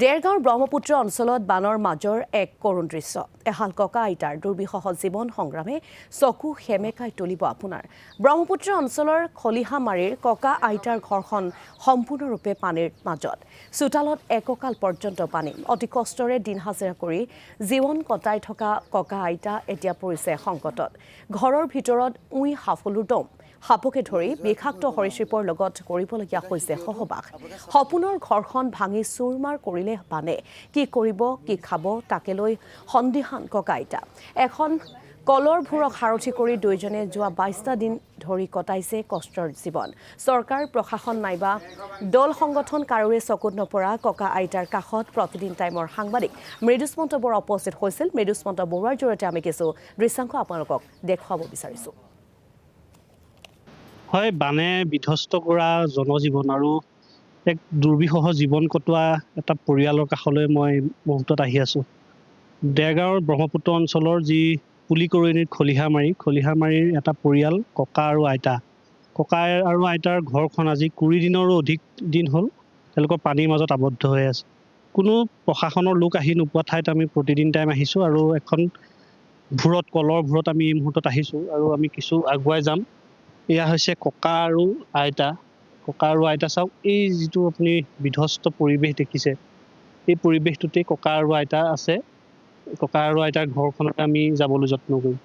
দেৰগাঁৱৰ ব্ৰহ্মপুত্ৰ অঞ্চলত বানৰ মাজৰ এক কৰুণ দৃশ্য। এহাল ককা আইতাৰ দুৰ্বিষহ জীৱন সংগ্ৰামে চকু সেমেকাই তুলিব আপোনাৰ। ব্ৰহ্মপুত্ৰ অঞ্চলৰ খলিহামাৰীৰ ককা আইতাৰ ঘৰখন সম্পূৰ্ণৰূপে পানীৰ মাজত। চোতালত এককাল পৰ্যন্ত পানী। অতি কষ্টৰে দিন হাজিৰা কৰি জীৱন কটাই থকা ককা আইতা এতিয়া পৰিছে সংকটত। ঘৰৰ ভিতৰত উই সাফলুৰ দম। সাপকে ধৰি বিষাক্ত সৰীসৃপৰ লগত কৰিবলগীয়া হৈছে সহবাস। সপোনৰ ঘৰখন ভাঙি চুৰমাৰ কৰিলে বানে। কি কৰিব কি খাব তাকে লৈ সন্দিহান ককা আইতা। এখন কলৰ ভূৰক সাৰথি কৰি দুয়োজনে যোৱা ২২টা দিন ধৰি কটাইছে কষ্টৰ জীৱন। চৰকাৰ প্ৰশাসন নাইবা দল সংগঠন কাৰোৰে চকুত নপৰা ককা আইতাৰ কাষত প্ৰতিদিন টাইমৰ সাংবাদিক মৃদুস্মন্ত বৰা উপস্থিত হৈছিল। মৃদুস্মন্ত বৰুৱাৰ জৰিয়তে আমি কিছু দৃশ্যাংশ আপোনালোকক দেখুৱাব বিচাৰিছোঁ। হয়, বানে বিধ্বস্ত কৰা জনজীৱন আৰু এক দুৰ্বিষহ জীৱন কটোৱা এটা পৰিয়ালৰ কাষলৈ মই মুহূৰ্তত আহি আছোঁ। দেৰগাঁৱৰ ব্ৰহ্মপুত্ৰ অঞ্চলৰ যি পুলিকৰণীৰ খলিহামাৰীৰ এটা পৰিয়াল ককা আৰু আইতা। ককা আৰু আইতাৰ ঘৰখন আজি ২০ দিনৰো অধিক দিন হ'ল তেওঁলোকৰ পানীৰ মাজত আবদ্ধ হৈ আছে। কোনো প্ৰশাসনৰ লোক আহি নোপোৱা ঠাইত আমি প্ৰতিদিন টাইম আহিছোঁ আৰু এখন কলৰ ভূৰত আমি এই মুহূৰ্তত আহিছোঁ আৰু আমি কিছু আগুৱাই যাম। এয়া হৈছে ককা আৰু আইতা। ককা আৰু আইতা চাওক, এই যিটো আপুনি বিধ্বস্ত পৰিৱেশ দেখিছে, এই পৰিৱেশটোতেই ককা আৰু আইতা আছে। ককা আৰু আইতাৰ ঘৰখনতে আমি যাবলৈ যত্ন কৰিম।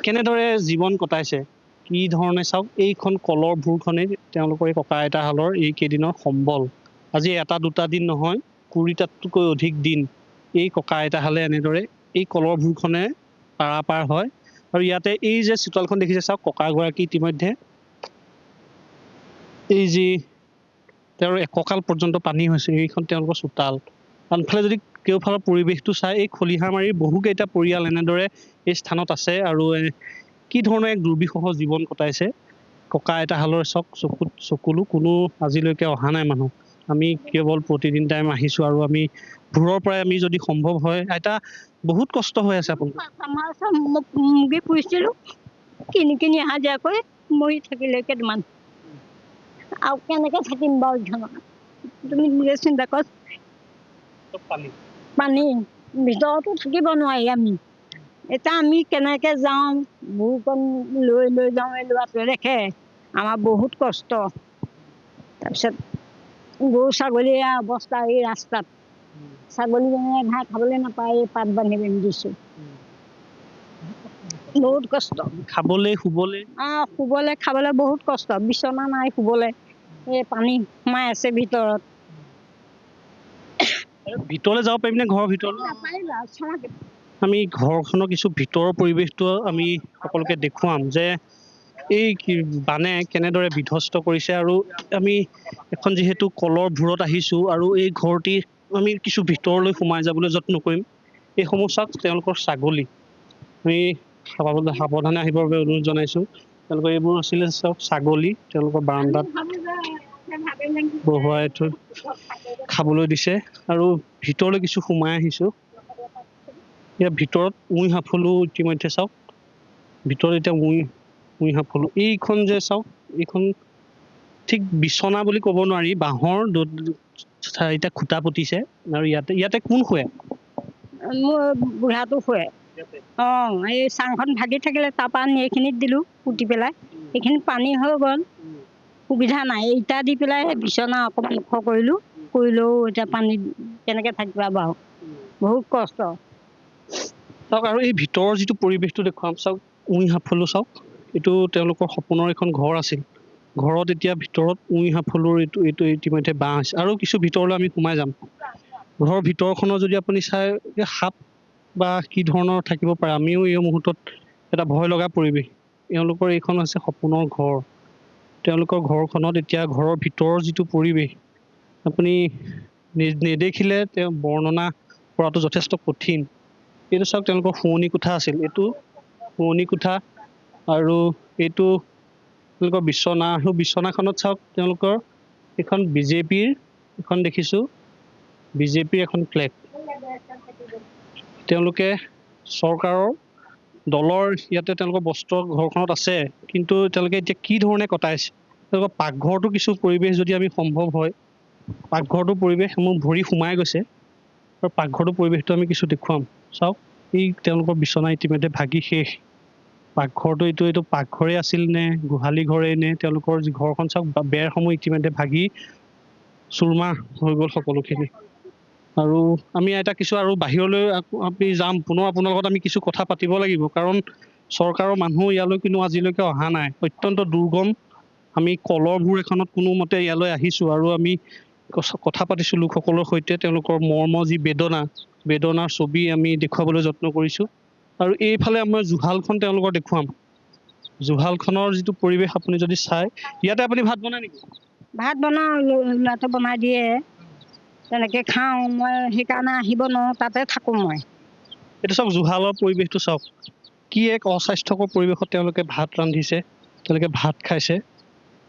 কেনেদৰে জীৱন কটাইছে, কি ধৰণে চাওক, এইখন কলৰ ভূৰখনেই তেওঁলোকৰ এই ককা আইতাহালৰ এইকেইদিনৰ সম্বল। আজি এটা দুটা দিন নহয়, ২০টাতকৈ অধিক দিন এই ককা আইতাহালে এনেদৰে এই কলৰ ভূৰখনে পাৰাপাৰ হয়। আৰু ইয়াতে এই যে চোতালখন দেখিছে চাওক, ককাগৰাকী ইতিমধ্যে এই যি তেওঁৰ এককাল পৰ্যন্ত পানী হৈছে, এইখন তেওঁলোকৰ চোতাল। আনফালে যদি কেওফালৰ পৰিৱেশটো চাই, এই খলিহামাৰীৰ বহুকেইটা পৰিয়াল এনেদৰে এই স্থানত আছে আৰু কি ধৰণে এক দুৰ্বিষহ জীৱন কটাইছে। ককা আইতাহালৰ চাওক, চকুলো কোনো আজিলৈকে অহা নাই মানুহ। আমি কেৱল প্ৰতিদিন টাইম আহিছোঁ আৰু আমি ভূৰৰ পৰাই আমি যদি সম্ভৱ হয়, আইতা বহুত কষ্ট হৈ আছে আপোনাৰ। আমাৰ মুৰ্গী পুহিছিলোঁ, কিনি হাজিৰা কৰি মৰি থাকিলে কেইটামান। আৰু কেনেকৈ থাকিম বাৰু ইখনত, তুমি নিজে চিন্তা কৰ। পানী ভিতৰতো থাকিব নোৱাৰি আমি। এতিয়া আমি কেনেকৈ যাওঁ, ভূৰকণ লৈ যাওঁ, এই ল'ৰাটোৱে দেখে আমাৰ বহুত কষ্ট। তাৰপিছত গৰু ছাগলীৰ অৱস্থা এই ৰাস্তাত, ছাগলীজনীয়ে ঘাঁহ খাবলৈ নাপায়, এই পাত বান্ধি দিছোঁ। বহুত কষ্ট খাবলৈ শুবলৈ খাবলৈ বহুত কষ্ট। বিচনা নাই শুবলৈ, এই পানী সোমাই আছে ভিতৰত। ভিতৰলৈ যাব পাৰিম নে? ঘৰৰ ভিতৰলৈ আমি ঘৰখনৰ কিছু ভিতৰৰ পৰিৱেশটো আমি সকলোকে দেখুৱাম যে এই বানে কেনেদৰে বিধ্বস্ত কৰিছে। আৰু আমি এখন যিহেতু কলৰ ভূৰত আহিছোঁ আৰু এই ঘৰটি আমি কিছু ভিতৰলৈ সোমাই যাবলৈ যত্ন কৰিম। এইসমূহ চাওক, তেওঁলোকৰ ছাগলী। আমি সাৱধানে আহিবৰ বাবে অনুৰোধ জনাইছোঁ। তেওঁলোকৰ এইবোৰ আছিলে চাওক ছাগলী, তেওঁলোকৰ বাৰান্দাত বহুৱাই থৈ খাবলৈ দিছে আৰু ভিতৰলৈ কিছু সোমাই আহিছোঁ। ইয়াৰ ভিতৰত উই সাফলো ইতিমধ্যে চাওক, ভিতৰত এতিয়া উই সাফলো। এইখন যে চাওক, এইখন ঠিক বিচনা বুলি ক'ব নোৱাৰি, বাঁহৰ 4টা খুটা পুতিছে আৰু ইয়াতে কোন শুৱে? মোৰ বুঢ়াটো শুৱে। এই চাংখন ভাগি থাকিলে তাৰপৰা আনি এইখিনিত দিলোঁ পুতি পেলাই। সেইখিনি পানী হৈ গ'ল, সুবিধা নাই। ইটা দি পেলাই বিচনা অকণমান ওখ কৰিলেও এতিয়া পানীত কেনেকৈ থাকিবা বাৰু, বহুত কষ্ট। চাওক, আৰু এই ভিতৰৰ যিটো পৰিৱেশটো দেখুৱাম চাওক, উই সাফলো চাওক, এইটো তেওঁলোকৰ সপোনৰ এখন ঘৰ আছিল। ঘৰত এতিয়া ভিতৰত উই সাফলোৰ এইটো ইতিমধ্যে বাঁহ হৈছে। আৰু কিছু ভিতৰলৈ আমি সোমাই যাম। ঘৰৰ ভিতৰখনৰ যদি আপুনি চাই, সাপ বা কি ধৰণৰ থাকিব পাৰে, আমিও এই মুহূৰ্তত এটা ভয় লগা পৰিৱেশ। এওঁলোকৰ এইখন হৈছে সপোনৰ ঘৰ। তেওঁলোকৰ ঘৰখনত এতিয়া ঘৰৰ ভিতৰৰ যিটো পৰিৱেশ, আপুনি নেদেখিলে তেওঁ বৰ্ণনা কৰাটো যথেষ্ট কঠিন। এইটো চাওক, তেওঁলোকৰ শোৱনি কোঠা আছিল। এইটো শোৱনি কোঠা আৰু এইটো তেওঁলোকৰ বিচনা। আৰু বিচনাখনত চাওক, তেওঁলোকৰ এখন বিজেপিৰ এখন দেখিছোঁ, বিজেপিৰ এখন ফ্লেগ। তেওঁলোকে চৰকাৰৰ দলৰ ইয়াতে তেওঁলোকৰ বস্ত্ৰ ঘৰখনত আছে, কিন্তু তেওঁলোকে এতিয়া কি ধৰণে কটাইছে। তেওঁলোকৰ পাকঘৰটো কিছু পৰিৱেশ যদি আমি সম্ভৱ হয় পাকঘৰটোৰ পৰিৱেশ মোৰ ভৰি সোমাই গৈছে আৰু পাকঘৰটোৰ পৰিৱেশটো আমি কিছু দেখুৱাম। চাওক, এই তেওঁলোকৰ বিচনা ইতিমধ্যে ভাগি শেষ। পাকঘৰটো এইটো পাকঘৰেই আছিল নে গোহালি ঘৰেই নে, তেওঁলোকৰ যি ঘৰখন চাওক বেৰসমূহ ইতিমধ্যে ভাগি চুৰমাৰ হৈ গ'ল সকলোখিনি। আৰু আমি এটা কিছু আৰু বাহিৰলৈ আমি যাম, পুনৰ আপোনাৰ লগত আমি কিছু কথা পাতিব লাগিব, কাৰণ চৰকাৰৰ মানুহ ইয়ালৈ কিন্তু আজিলৈকে অহা নাই। অত্যন্ত দুৰ্গম। আমি কলৰ ভূৰ এখনত কোনোমতে ইয়ালৈ আহিছোঁ আৰু আমি কথা পাতিছোঁ লোকসকলৰ সৈতে, তেওঁলোকৰ মৰ্ম যি বেদনাৰ ছবি আমি দেখুৱাবলৈ যত্ন কৰিছোঁ। আৰু এইফালে আমাৰ জুহালখন তেওঁলোকৰ দেখুৱাম। জুহালখনৰ যিটো পৰিৱেশ আপুনি যদি চায়, ইয়াতে আপুনি ভাত বনায় নেকি? ভাত বনাওঁ, ল'ৰাটো বনাই দিয়ে, তেনেকৈ খাওঁ। মই সেইকাৰণে আহিব নোৱাৰোঁ, তাতে থাকোঁ মই। এইটো চাওক, জুহালৰ পৰিৱেশটো চাওক, কি এক অস্বাস্থ্যকৰ পৰিৱেশত তেওঁলোকে ভাত ৰান্ধিছে, তেওঁলোকে ভাত খাইছে।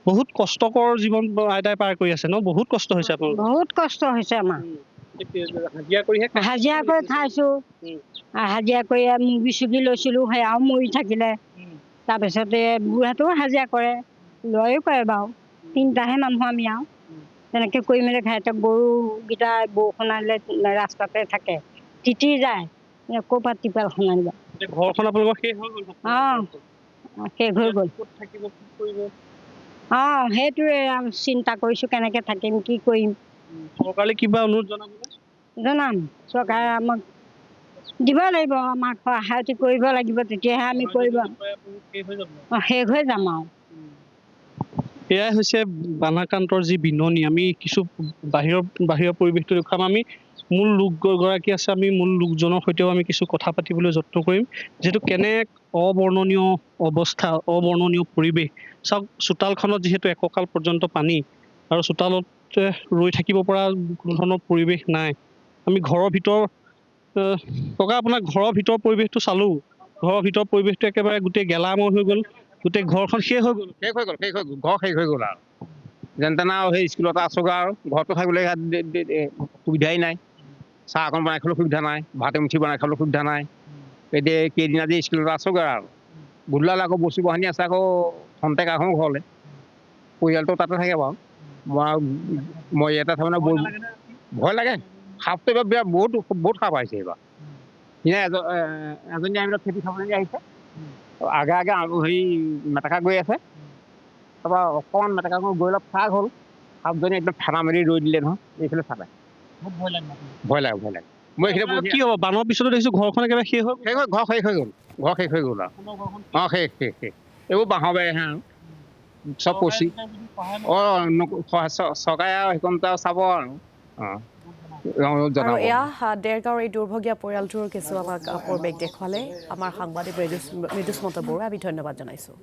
বহুত কষ্টকৰ জীৱন আইতাই পাৰ কৰি আছে ন? বহুত কষ্ট হৈছে আপোনালোকৰ? বহুত কষ্ট হৈছে আমাৰ। হাজিৰা কৰি খাইছোঁ। হাজিৰা কৰি মুৰ্গী চুৰ্গী লৈছিলোঁ, সেয়াও মৰি থাকিলে। তাৰপিছতে বুঢ়াটোও হাজিৰা কৰে, ল'ৰায়ো কৰে বাৰু। 3টাহে মানুহ আমি আৰু তেনেকৈ কৰি মেলি খাই। এতিয়া গৰুকেইটা বৰষুণ আহিলে ৰাস্তাতে থাকে, তিতি যায়, ক'ৰ পৰা টিপালখন আনিব। ঘৰখন আপোনালোকৰ শেষ হৈ গ'ল? অঁ, শেষ হৈ গ'ল। অঁ, সেইটোৱে চিন্তা কৰিছোঁ, কেনেকৈ থাকিম, কি কৰিম। চৰকাৰলৈ কিবা অনুৰোধ জনাবলৈ? জনাম, চৰকাৰে আমাক দিব লাগিব, আমাক সহায়টো কৰিব লাগিব, তেতিয়াহে আমি কৰিব। অঁ, শেষ হৈ যাম আৰু। এয়াই হৈছে বানাক্ৰান্তৰ যি বিননি। আমি কিছু বাহিৰৰ পৰিৱেশটো দেখুৱাম। আমি মূল লোকগৰাকী আছে, আমি মূল লোকজনৰ সৈতেও আমি কিছু কথা পাতিবলৈ যত্ন কৰিম, যিহেতু কেনে অবৰ্ণনীয় অৱস্থা, অবৰ্ণনীয় পৰিৱেশ। চাওক, চোতালখনত যিহেতু একঁকাল পৰ্যন্ত পানী আৰু চোতালত ৰৈ থাকিব পৰা কোনো ধৰণৰ পৰিৱেশ নাই। আমি ঘৰৰ ভিতৰ ককা আপোনাৰ ঘৰৰ ভিতৰ পৰিৱেশটো চালোঁ। ঘৰৰ ভিতৰ পৰিৱেশটো একেবাৰে গোটেই গেলাময় হৈ গ'ল, গোটেই ঘৰখন শেষ হৈ গ'ল। ঘৰ শেষ হৈ গ'ল আৰু যেন তেনে আৰু সেই স্কুলত আছোগৈ আৰু ঘৰতো থাকিবলৈ সুবিধাই নাই। চাহ অকণ বনাই খাবলৈ সুবিধা নাই, ভাত এমুঠি বনাই খাবলৈ সুবিধা নাই। এতিয়া কেইদিন আজি স্কুলত আছোগৈ আৰু গধূলালে আকৌ বস্তু বাহানি আছে, আকৌ খন্তেক আহোঁ ঘৰলৈ। পৰিয়ালটো তাতে থাকে বাৰু, মই ইয়াতে থাকোঁ। ভয় লাগে, সাপটো এইবাৰ বহুত সাপ আহিছে এইবাৰ। এজনী আহি খেতি খাবলৈ আহিছে, আগে হেৰি মেটেকা গৈ আছে, তাৰপৰা অকণমান মেটেকাখন গৈ অলপ ফাগ হ'ল, সাপজনী একদম ফেনা মেলি ৰৈ দিলে নহয়, এইফালে চালে। ভয় লাগে। মই এইখিনি কি হ'ব, বানৰ পিছতো দেখিছোঁ ঘৰখন একেবাৰে শেষ হৈ গ'ল। ঘৰ শেষ হৈ গ'ল আৰু অঁ, শেষ। এইবোৰ বাঁহৰ বেৰহে আৰু চব পচি। অঁ, চৰকাৰে আৰু সেইকণতে আৰু চাব আৰু। অঁ, আৰু এয়া দেৰগাঁৱৰ এই দুৰ্ভগীয়া পৰিয়ালটোৰ কিছু আমাক পৰিৱেশ দেখুৱালে আমাৰ সাংবাদিক মৃদুস্মন্ত বৰুৱা। আমি ধন্যবাদ জনাইছোঁ।